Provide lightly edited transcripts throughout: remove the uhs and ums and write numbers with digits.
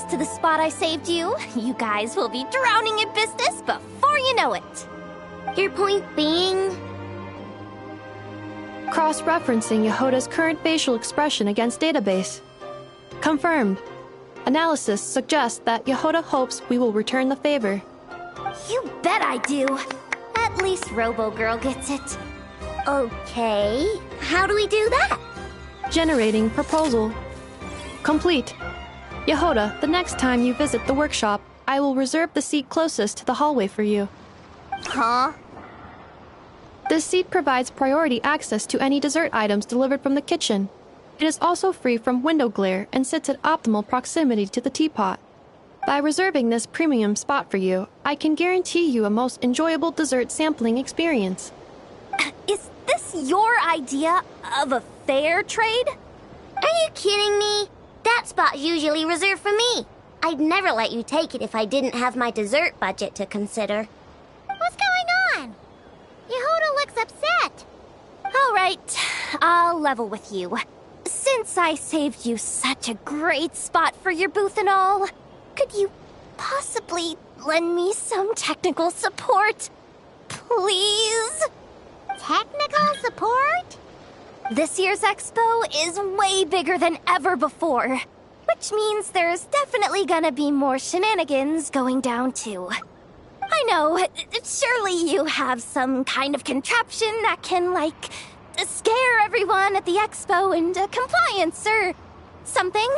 to the spot I saved you, you guys will be drowning in business before you know it. Your point being? Cross-referencing Yehoda's current facial expression against database. Confirmed. Analysis suggests that Yehoda hopes we will return the favor. You bet I do. At least Robo-Girl gets it. Okay, how do we do that? Generating proposal. Complete. Yehoda, the next time you visit the workshop, I will reserve the seat closest to the hallway for you. Huh? This seat provides priority access to any dessert items delivered from the kitchen. It is also free from window glare and sits at optimal proximity to the teapot. By reserving this premium spot for you, I can guarantee you a most enjoyable dessert sampling experience. Is this your idea of a fair trade? Are you kidding me? That spot's usually reserved for me. I'd never let you take it if I didn't have my dessert budget to consider. What's going on? Yehoda looks upset. All right, I'll level with you. Since I saved you such a great spot for your booth and all, could you possibly lend me some technical support? Please? Technical support? This year's expo is way bigger than ever before, which means there's definitely gonna be more shenanigans going down too. I know, surely you have some kind of contraption that can, like, scare everyone at the expo into compliance or something.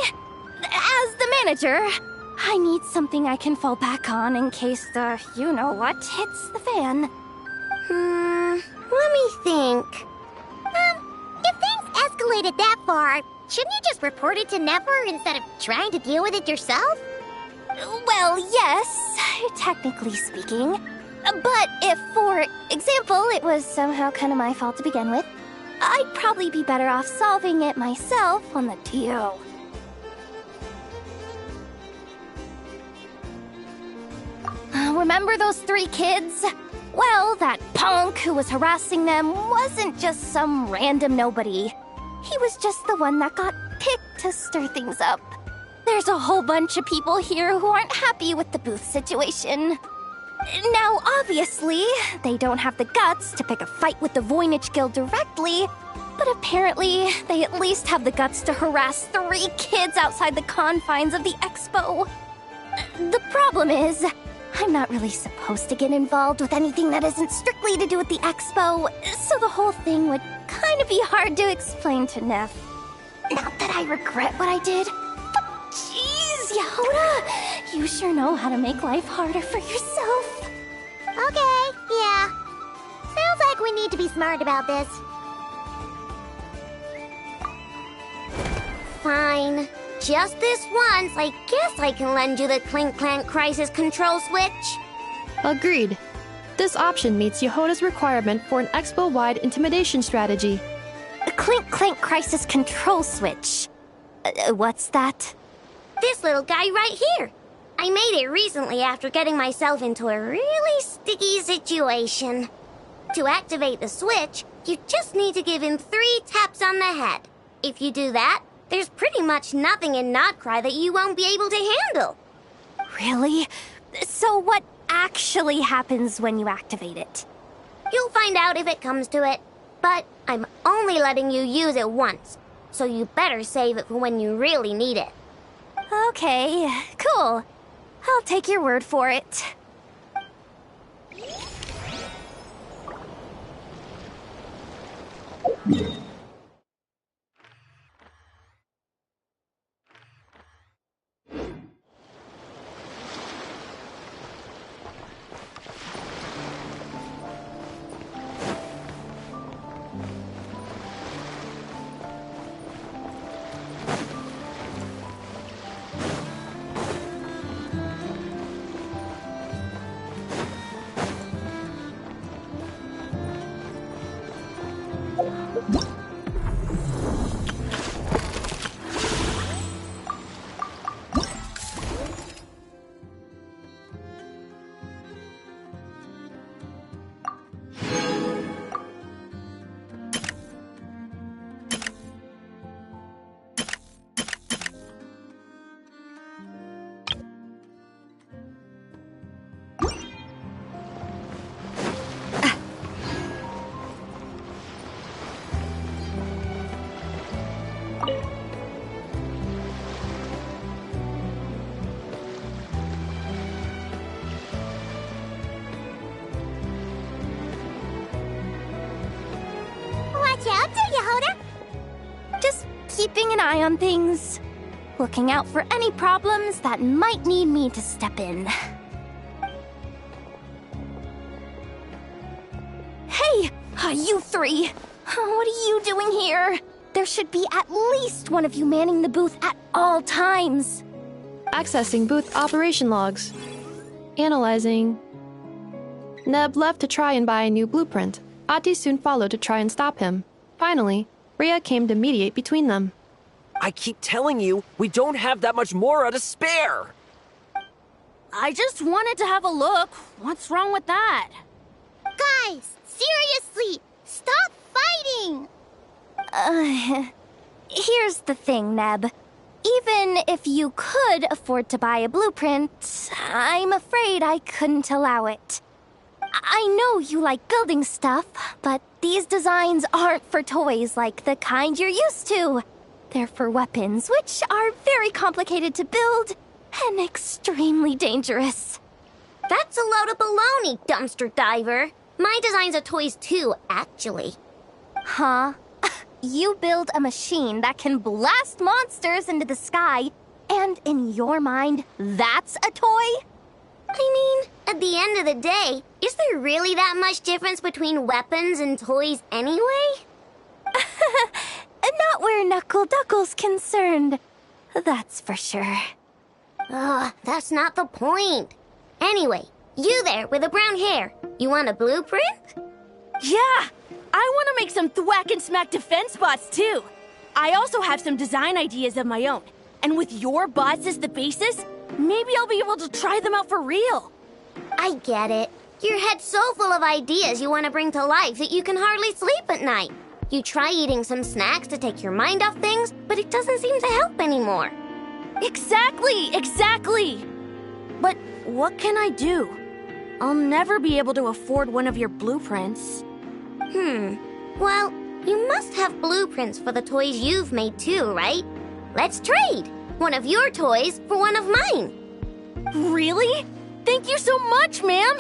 As the manager, I need something I can fall back on in case the you-know-what hits the fan. Let me think. If things escalated that far, shouldn't you just report it to Nefer instead of trying to deal with it yourself? Well, yes, technically speaking. But if, for example, it was somehow kind of my fault to begin with, I'd probably be better off solving it myself on the DO. Remember those 3 kids? Well, that punk who was harassing them wasn't just some random nobody. He was just the one that got picked to stir things up. There's a whole bunch of people here who aren't happy with the booth situation. Now, obviously, they don't have the guts to pick a fight with the Voynich Guild directly, but apparently, they at least have the guts to harass 3 kids outside the confines of the expo. The problem is, I'm not really supposed to get involved with anything that isn't strictly to do with the expo, so the whole thing would kind of be hard to explain to Neff. Not that I regret what I did, but jeez, Yehoda, you sure know how to make life harder for yourself. Okay, yeah. Sounds like we need to be smart about this. Fine. Just this once, I guess I can lend you the Clink Clank Crisis Control Switch. Agreed. This option meets Yehoda's requirement for an expo-wide intimidation strategy. A Clink Clank Crisis Control Switch. What's that? This little guy right here. I made it recently after getting myself into a really sticky situation. To activate the switch, you just need to give him 3 taps on the head. If you do that, there's pretty much nothing in Notcry that you won't be able to handle. Really? So what actually happens when you activate it? You'll find out if it comes to it, but I'm only letting you use it once, so you better save it for when you really need it. Okay, cool. I'll take your word for it. What? keeping an eye on things. Looking out for any problems that might need me to step in. Hey, you three! What are you doing here? There should be at least one of you manning the booth at all times. Accessing booth operation logs. Analyzing. Neb left to try and buy a new blueprint. Ati soon followed to try and stop him. Finally, Rhea came to mediate between them. I keep telling you, we don't have that much Mora to spare! I just wanted to have a look. What's wrong with that? Guys, seriously, stop fighting! Here's the thing, Neb. Even if you could afford to buy a blueprint, I'm afraid I couldn't allow it. I know you like building stuff, but these designs aren't for toys like the kind you're used to. They're for weapons, which are very complicated to build and extremely dangerous. That's a load of baloney, dumpster diver. My designs are toys too, actually. Huh? You build a machine that can blast monsters into the sky, and in your mind, that's a toy? I mean, at the end of the day, is there really that much difference between weapons and toys anyway? Not where Knuckle Duckle's concerned. That's for sure. Ugh, that's not the point. Anyway, you there with the brown hair, you want a blueprint? Yeah! I want to make some thwack and smack defense bots too. I also have some design ideas of my own. And with your bots as the basis, maybe I'll be able to try them out for real. I get it. Your head's so full of ideas you want to bring to life that you can hardly sleep at night. You try eating some snacks to take your mind off things, but it doesn't seem to help anymore. Exactly! But what can I do? I'll never be able to afford one of your blueprints. Well, you must have blueprints for the toys you've made too, right? Let's trade. One of your toys for one of mine. Really? Thank you so much, ma'am!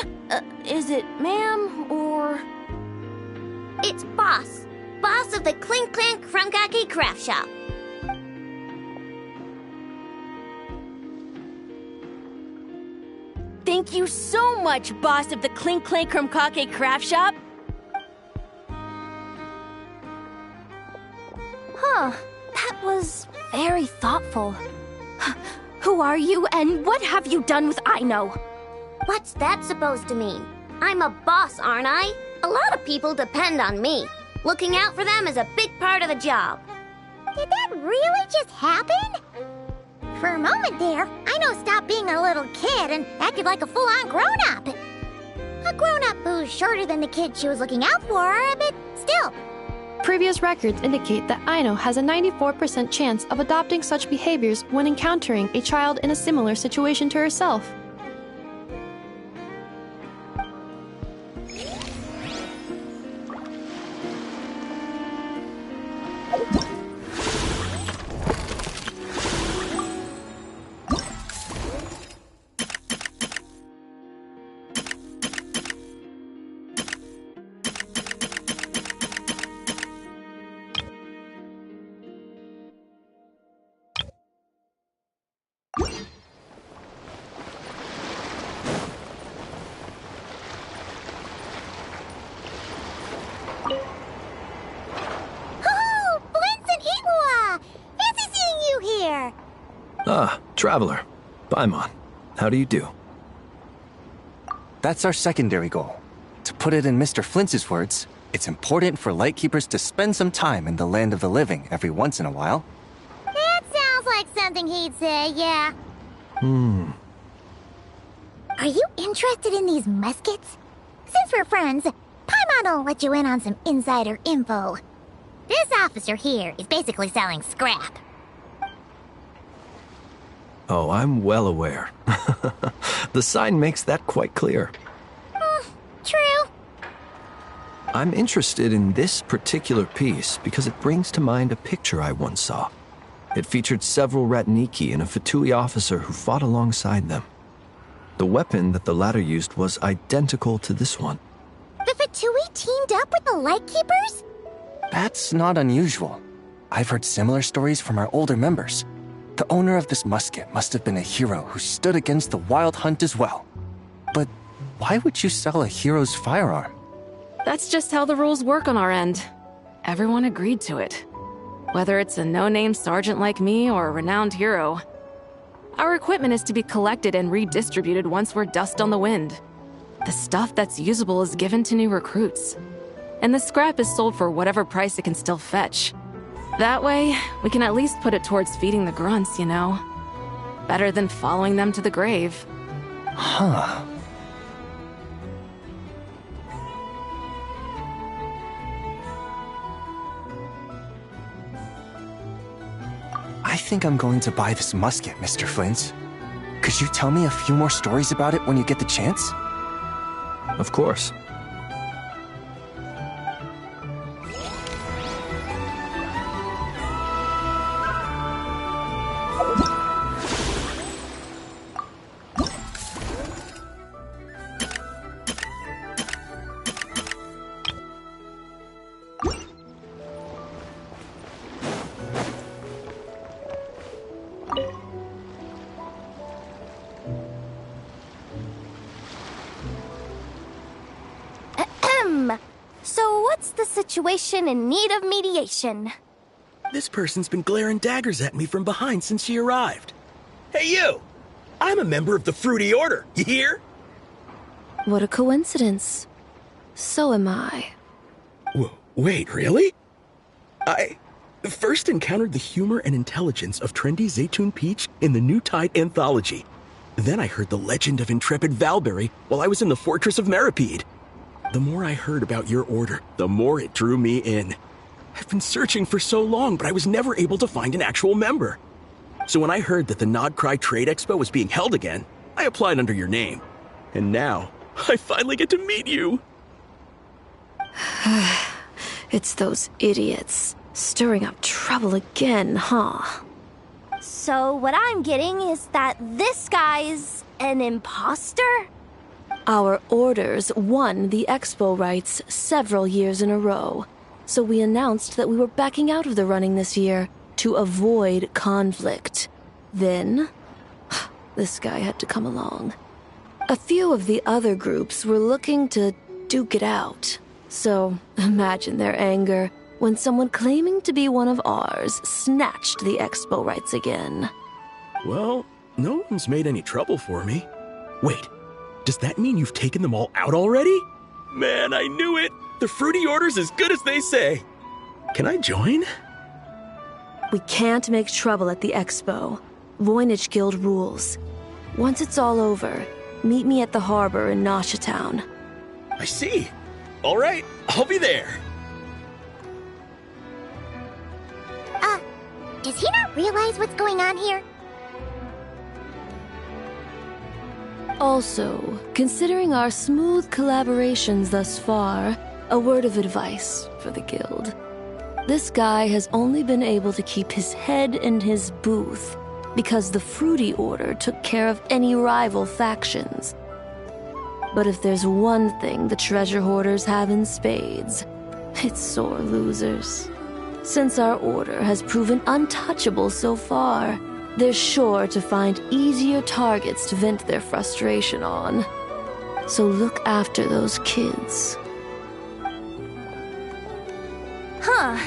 Is it ma'am or... It's Boss. Boss of the Clink Clank Krumkake Craft Shop. Thank you so much, boss of the Clink Clank Krumkake Craft Shop. Huh. That was very thoughtful. Who are you, and what have you done with Aino? What's that supposed to mean? I'm a boss, aren't I? A lot of people depend on me. Looking out for them is a big part of the job. Did that really just happen? For a moment there, Aino stopped being a little kid and acted like a full-on grown-up. A grown-up who's shorter than the kid she was looking out for, but still. Previous records indicate that Aino has a 94% chance of adopting such behaviors when encountering a child in a similar situation to herself. Oh, Blintz and Itlua! Fancy seeing you here! Ah, Traveler. Paimon, how do you do? That's our secondary goal. To put it in Mr. Flintz's words, it's important for Lightkeepers to spend some time in the land of the living every once in a while. That sounds like something he'd say, yeah. Are you interested in these muskets? Since we're friends, Paimon will let you in on some insider info. This officer here is basically selling scrap. Oh, I'm well aware. The sign makes that quite clear. True. I'm interested in this particular piece because it brings to mind a picture I once saw. It featured several Ratniki and a Fatui officer who fought alongside them. The weapon that the latter used was identical to this one. The Fatui teamed up with the Lightkeepers? That's not unusual. I've heard similar stories from our older members. The owner of this musket must have been a hero who stood against the Wild Hunt as well. But why would you sell a hero's firearm? That's just how the rules work on our end. Everyone agreed to it. Whether it's a no-name sergeant like me or a renowned hero. Our equipment is to be collected and redistributed once we're dust on the wind. The stuff that's usable is given to new recruits. And the scrap is sold for whatever price it can still fetch. That way, we can at least put it towards feeding the grunts, you know? Better than following them to the grave. Huh. I think I'm going to buy this musket, Mr. Flint. Could you tell me a few more stories about it when you get the chance? Of course. So what's the situation in need of mediation? This person's been glaring daggers at me from behind since she arrived. Hey, you! I'm a member of the Fruity Order, you hear? What a coincidence. So am I. Wait, really? I first encountered the humor and intelligence of trendy Zaytun Peach in the New Tide anthology. Then I heard the legend of intrepid Valberry while I was in the Fortress of Meripede. The more I heard about your order, the more it drew me in. I've been searching for so long, but I was never able to find an actual member. So when I heard that the Nodcry Trade Expo was being held again, I applied under your name. And now, I finally get to meet you. It's those idiots. Stirring up trouble again, huh? So what I'm getting is that this guy's an imposter? Our orders won the expo rights several years in a row, so we announced that we were backing out of the running this year to avoid conflict. Then, this guy had to come along. A few of the other groups were looking to duke it out, so imagine their anger when someone claiming to be one of ours snatched the expo rights again. Well, no one's made any trouble for me. Wait. Does that mean you've taken them all out already? Man, I knew it! The Fruity Order's as good as they say. Can I join? We can't make trouble at the expo. Voynich Guild rules. Once it's all over, meet me at the harbor in Nasha Town. I see. All right, I'll be there. Does he not realize what's going on here? Also, considering our smooth collaborations thus far, a word of advice for the guild. This guy has only been able to keep his head in his booth because the Fruity Order took care of any rival factions. But if there's one thing the treasure hoarders have in spades, it's sore losers. Since our order has proven untouchable so far, they're sure to find easier targets to vent their frustration on. So look after those kids. Huh.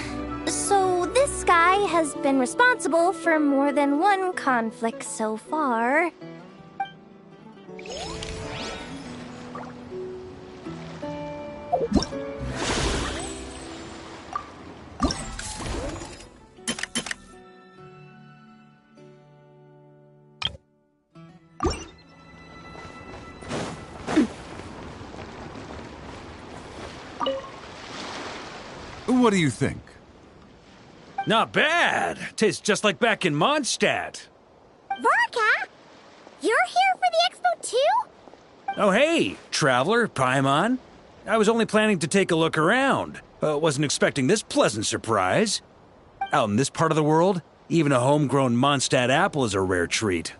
So this guy has been responsible for more than one conflict so far. What do you think? Not bad. Tastes just like back in Mondstadt. Vorka? You're here for the expo too? Oh, hey, Traveler, Paimon. I was only planning to take a look around. Wasn't expecting this pleasant surprise. Out in this part of the world, even a homegrown Mondstadt apple is a rare treat.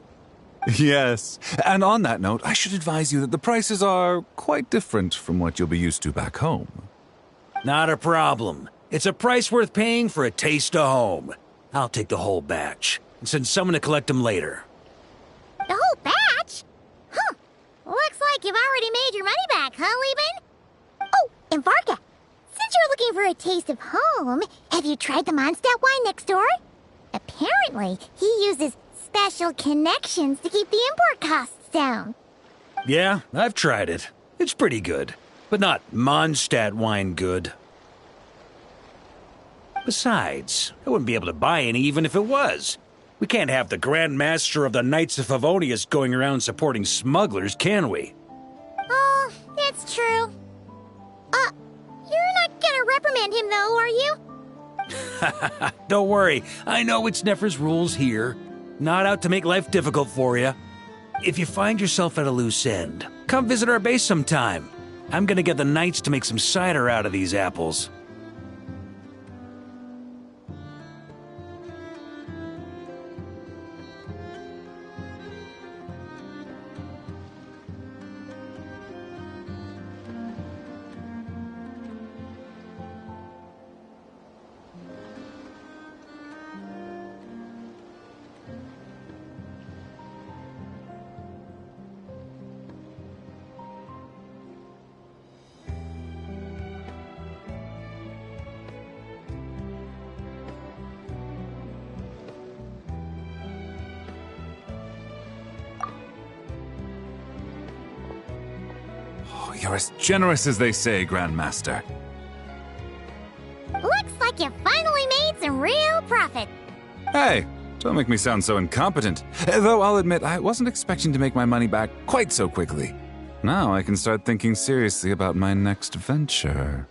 Yes, and on that note, I should advise you that the prices are quite different from what you'll be used to back home. Not a problem. It's a price worth paying for a taste of home. I'll take the whole batch and send someone to collect them later. The whole batch? Huh. Looks like you've already made your money back, huh, Lieben? Oh, and Varka, since you're looking for a taste of home, have you tried the Mondstadt wine next door? Apparently, he uses special connections to keep the import costs down. Yeah, I've tried it. It's pretty good, but not Mondstadt wine good. Besides, I wouldn't be able to buy any even if it was. We can't have the Grand Master of the Knights of Favonius going around supporting smugglers, can we? Oh, it's true. You're not gonna reprimand him though, are you? Don't worry, I know it's Nefer's rules here. Not out to make life difficult for you. If you find yourself at a loose end, come visit our base sometime. I'm gonna get the Knights to make some cider out of these apples. You're as generous as they say, Grandmaster. Looks like you finally made some real profit. Hey, don't make me sound so incompetent. Though I'll admit, I wasn't expecting to make my money back quite so quickly. Now I can start thinking seriously about my next venture.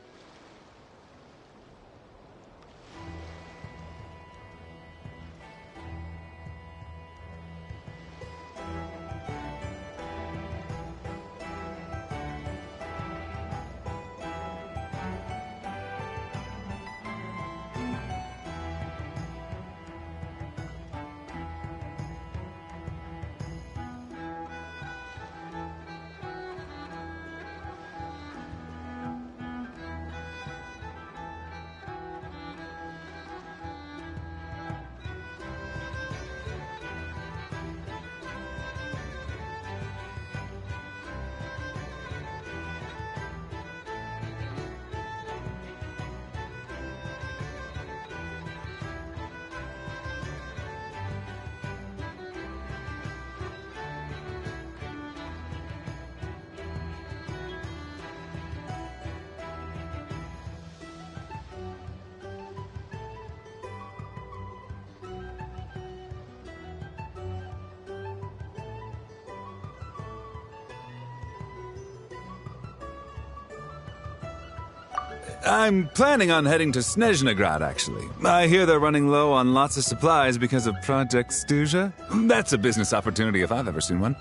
I'm planning on heading to Snezhnograd, actually. I hear they're running low on lots of supplies because of Project Stuja. That's a business opportunity if I've ever seen one.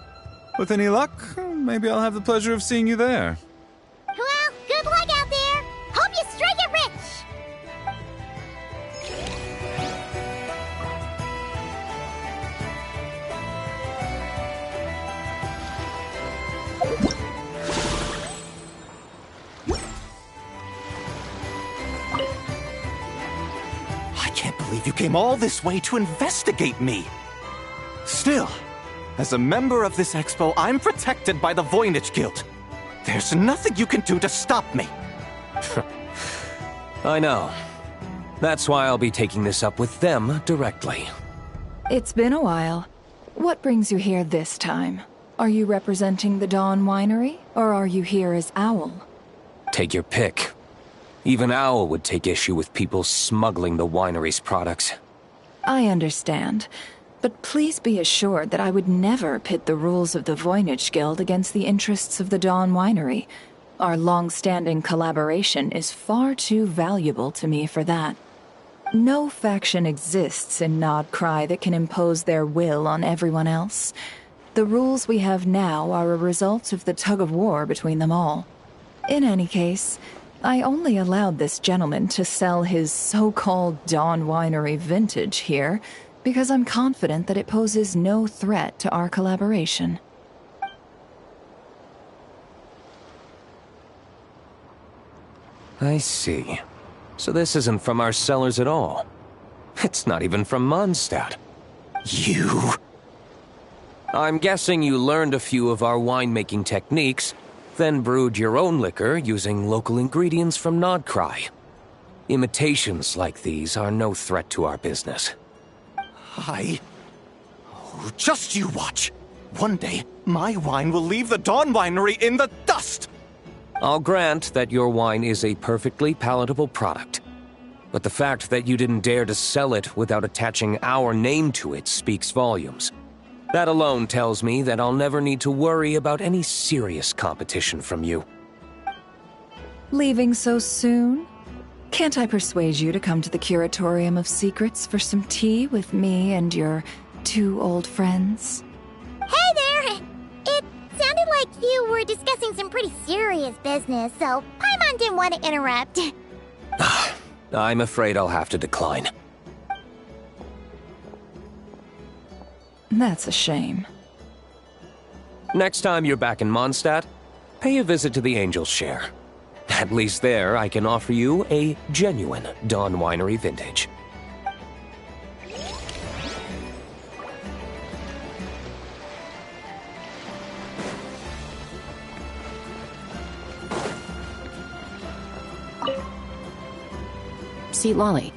With any luck, maybe I'll have the pleasure of seeing you there. Well, good luck out there. Hope you strike it rich. You came all this way to investigate me. Still, as a member of this expo, I'm protected by the Voynich Guild. There's nothing you can do to stop me. I know. That's why I'll be taking this up with them directly. It's been a while. What brings you here this time? Are you representing the Dawn Winery, or are you here as Owl? Take your pick. Even Owl would take issue with people smuggling the winery's products. I understand, but please be assured that I would never pit the rules of the Voynich Guild against the interests of the Dawn Winery. Our long-standing collaboration is far too valuable to me for that. No faction exists in Nodcry that can impose their will on everyone else. The rules we have now are a result of the tug-of-war between them all. In any case, I only allowed this gentleman to sell his so-called Dawn Winery vintage here because I'm confident that it poses no threat to our collaboration. I see. So this isn't from our cellars at all. It's not even from Mondstadt. You... I'm guessing you learned a few of our winemaking techniques, then brewed your own liquor using local ingredients from Nodcry. Imitations like these are no threat to our business. Oh, just you watch. One day, my wine will leave the Dawn Winery in the dust! I'll grant that your wine is a perfectly palatable product. But the fact that you didn't dare to sell it without attaching our name to it speaks volumes. That alone tells me that I'll never need to worry about any serious competition from you. Leaving so soon? Can't I persuade you to come to the Curatorium of Secrets for some tea with me and your 2 old friends? Hey there! It sounded like you were discussing some pretty serious business, so Paimon didn't want to interrupt. I'm afraid I'll have to decline. That's a shame. Next time you're back in Mondstadt, pay a visit to the Angel's Share. At least there, I can offer you a genuine Dawn Winery vintage. See, Lolly,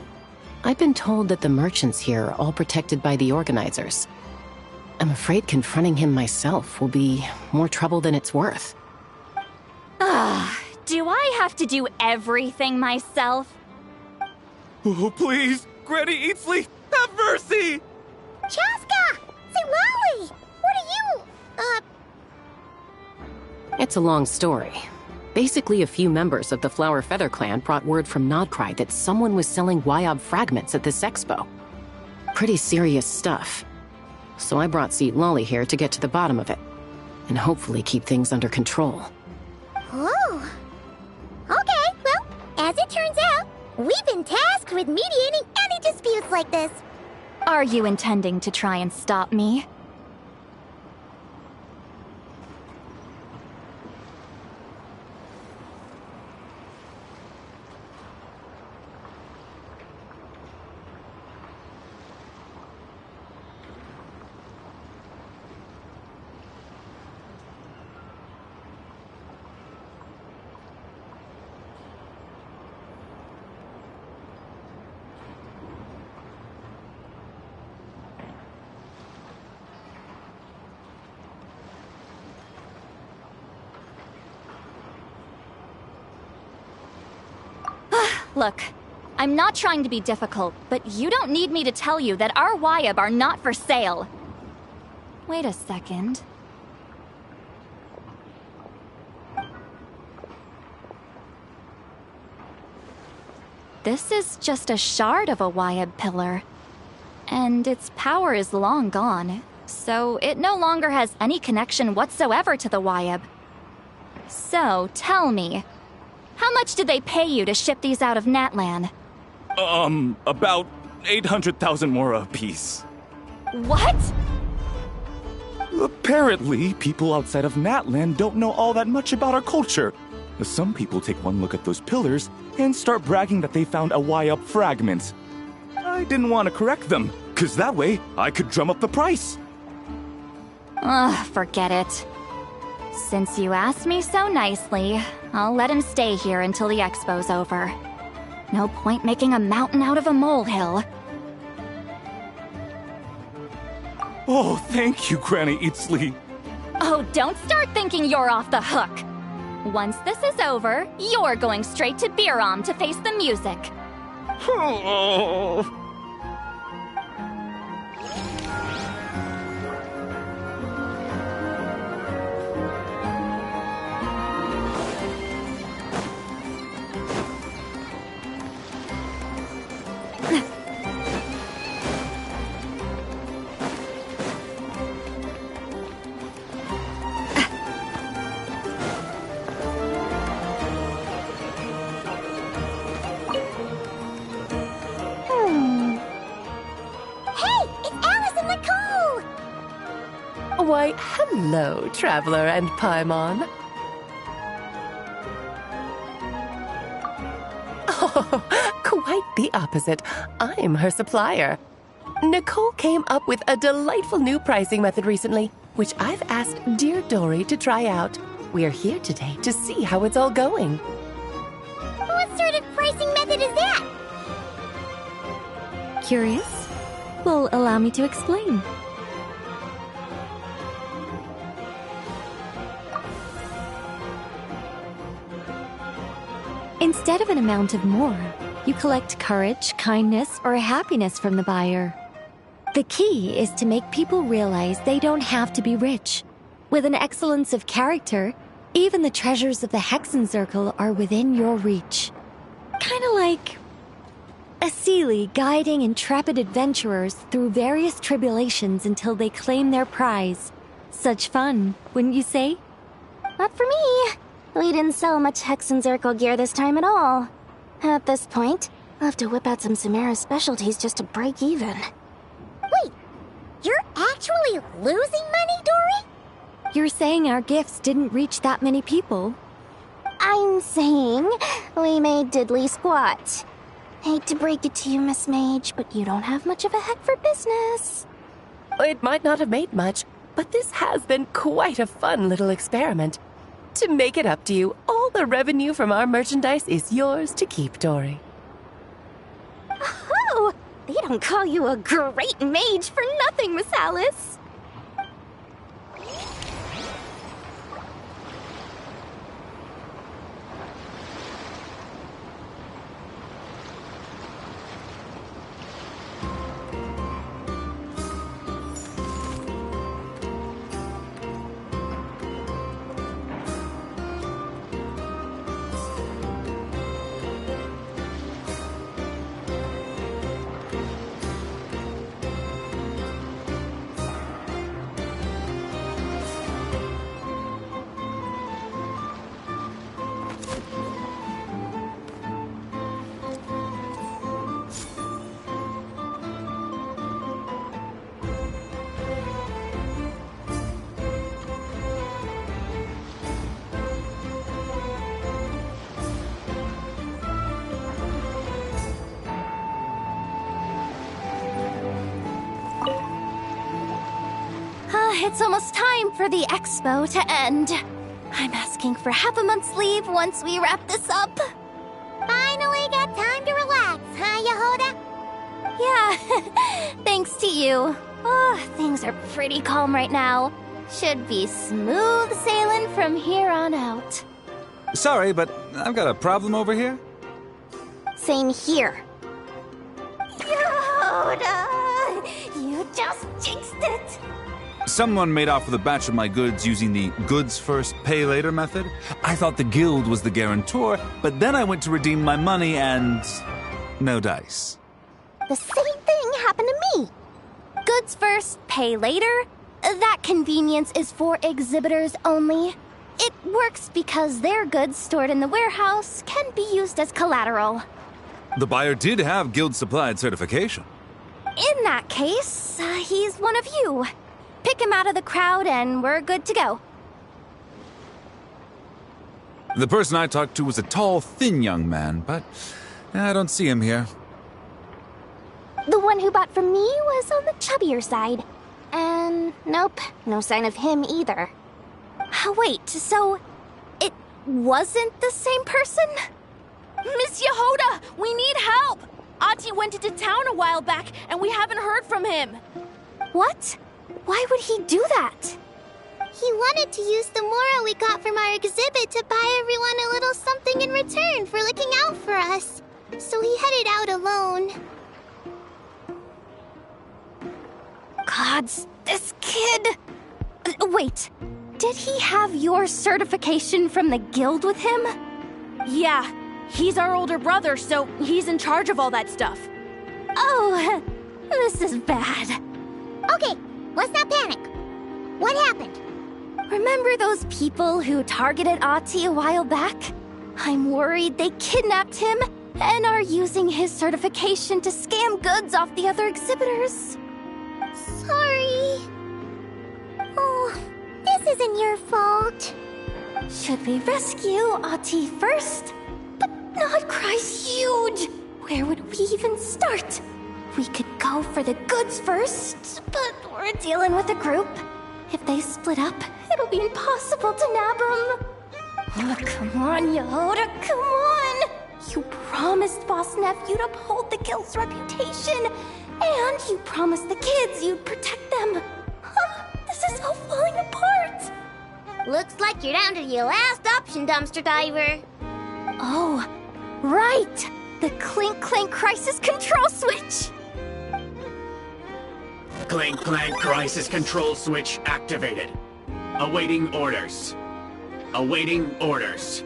I've been told that the merchants here are all protected by the organizers. I'm afraid confronting him myself will be more trouble than it's worth. Do I have to do everything myself? Oh, please! Granny Eatsley, have mercy! Chaska! Say, Lolly! What are you, It's a long story. Basically, a few members of the Flower Feather clan brought word from Nodcry that someone was selling Wyob fragments at this expo. Pretty serious stuff. So I brought Seat Lolly here to get to the bottom of it, and hopefully keep things under control. Oh. Okay, well, as it turns out, we've been tasked with mediating any disputes like this. Are you intending to try and stop me? Look, I'm not trying to be difficult, but you don't need me to tell you that our Wyob are not for sale. Wait a second. This is just a shard of a Wyob pillar, and its power is long gone, so it no longer has any connection whatsoever to the Wyob. So, tell me, how much did they pay you to ship these out of Natlan? About 800,000 more apiece. What? Apparently, people outside of Natlan don't know all that much about our culture. Some people take one look at those pillars and start bragging that they found a Wyob fragment. I didn't want to correct them, because that way I could drum up the price. Ugh, forget it. Since you asked me so nicely, I'll let him stay here until the expo's over. No point making a mountain out of a molehill. Oh, thank you, Granny Eatsley. Oh, don't start thinking you're off the hook. Once this is over, you're going straight to Biram to face the music. Oh. Why, hello, Traveler and Paimon. Oh, quite the opposite. I'm her supplier. Nicole came up with a delightful new pricing method recently, which I've asked dear Dory to try out. We're here today to see how it's all going. What sort of pricing method is that? Curious? Well, allow me to explain. Instead of an amount of more, you collect courage, kindness, or happiness from the buyer. The key is to make people realize they don't have to be rich. With an excellence of character, even the treasures of the Hexenzirkel are within your reach. Kinda like a Seelie guiding intrepid adventurers through various tribulations until they claim their prize. Such fun, wouldn't you say? Not for me. We didn't sell much Hexenzirkel gear this time at all. At this point, I'll have to whip out some Samara specialties just to break even. Wait, you're actually losing money, Dory? You're saying our gifts didn't reach that many people? I'm saying we made diddly squat. Hate to break it to you, Miss Mage, but you don't have much of a head for business. It might not have made much, but this has been quite a fun little experiment. To make it up to you, all the revenue from our merchandise is yours to keep, Dory. Oh, they don't call you a great mage for nothing, Miss Alice. It's almost time for the expo to end. I'm asking for half a month's leave once we wrap this up. Finally got time to relax, huh, Yehoda? Yeah, thanks to you. Oh, things are pretty calm right now. Should be smooth sailing from here on out. Sorry, but I've got a problem over here. Same here. Yehoda, you just jinxed it. Someone made off with a batch of my goods using the goods first, pay later method. I thought the guild was the guarantor, but then I went to redeem my money and no dice. The same thing happened to me. Goods first, pay later. That convenience is for exhibitors only. It works because their goods stored in the warehouse can be used as collateral. The buyer did have guild supplied certification. In that case, he's one of you. Pick him out of the crowd and we're good to go. The person I talked to was a tall, thin young man, but I don't see him here. The one who bought from me was on the chubbier side. And nope, no sign of him either. Wait, so it wasn't the same person? Miss Yehoda, we need help! Ahti went into town a while back and we haven't heard from him. What? Why would he do that? He wanted to use the mora we got from our exhibit to buy everyone a little something in return for looking out for us. So he headed out alone. Gods, this kid... Wait, did he have your certification from the guild with him? Yeah, he's our older brother, so he's in charge of all that stuff. Oh, this is bad. Okay, let's not panic. What happened? Remember those people who targeted Ahti a while back? I'm worried they kidnapped him and are using his certification to scam goods off the other exhibitors. Sorry. Oh, this isn't your fault. Should we rescue Ahti first? But Nodcry's huge. Where would we even start? We could go for the goods first, but we're dealing with a group. If they split up, it'll be impossible to nab them. Oh, come on, Yehoda, come on! You promised Boss Nephew to uphold the guild's reputation, and you promised the kids you'd protect them. This is all falling apart. Looks like you're down to your last option, Dumpster Diver. Oh, right! The Clink Clank Crisis Control Switch! Clink Clank Crisis Control Switch activated. Awaiting orders. Awaiting orders.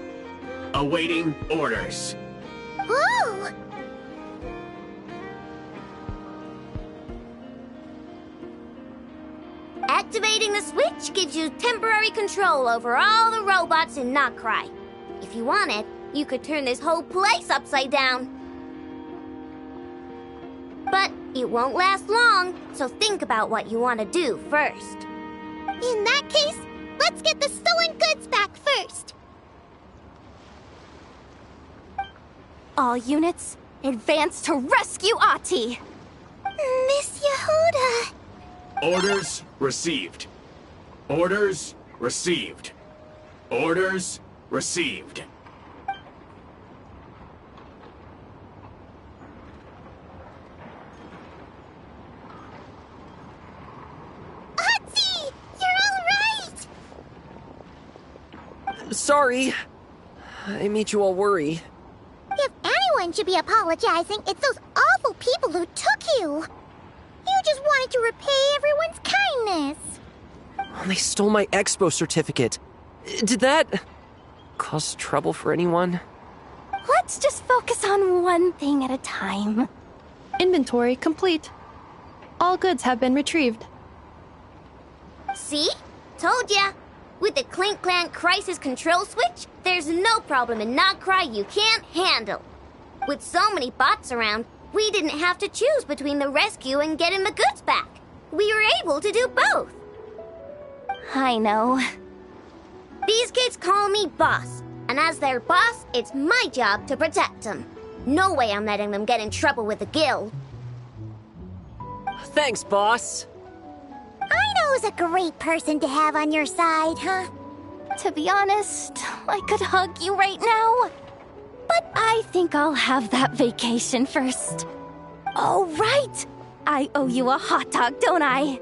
Awaiting orders. Whoa! Activating the switch gives you temporary control over all the robots in Notcry. If you wanted, you could turn this whole place upside down. But it won't last long, so think about what you want to do first. In that case, let's get the stolen goods back first. All units, advance to rescue Ahti! Miss Yehoda! Orders received. Orders received. Orders received. Ahti! You're all right! Sorry. I made you all worry. If anyone should be apologizing, it's those awful people who took you. You just wanted to repay everyone's kindness. They stole my expo certificate. Did that cause trouble for anyone? Let's just focus on one thing at a time. Inventory complete. All goods have been retrieved. See? Told ya! With the Clink Clank Crisis Control Switch, there's no problem in Notcry you can't handle. With so many bots around, we didn't have to choose between the rescue and getting the goods back. We were able to do both. I know. These kids call me boss, and as their boss, it's my job to protect them. No way I'm letting them get in trouble with the guild. Thanks, boss. Aino's a great person to have on your side, huh? To be honest, I could hug you right now. But I think I'll have that vacation first. Oh, right! I owe you a hot dog, don't I?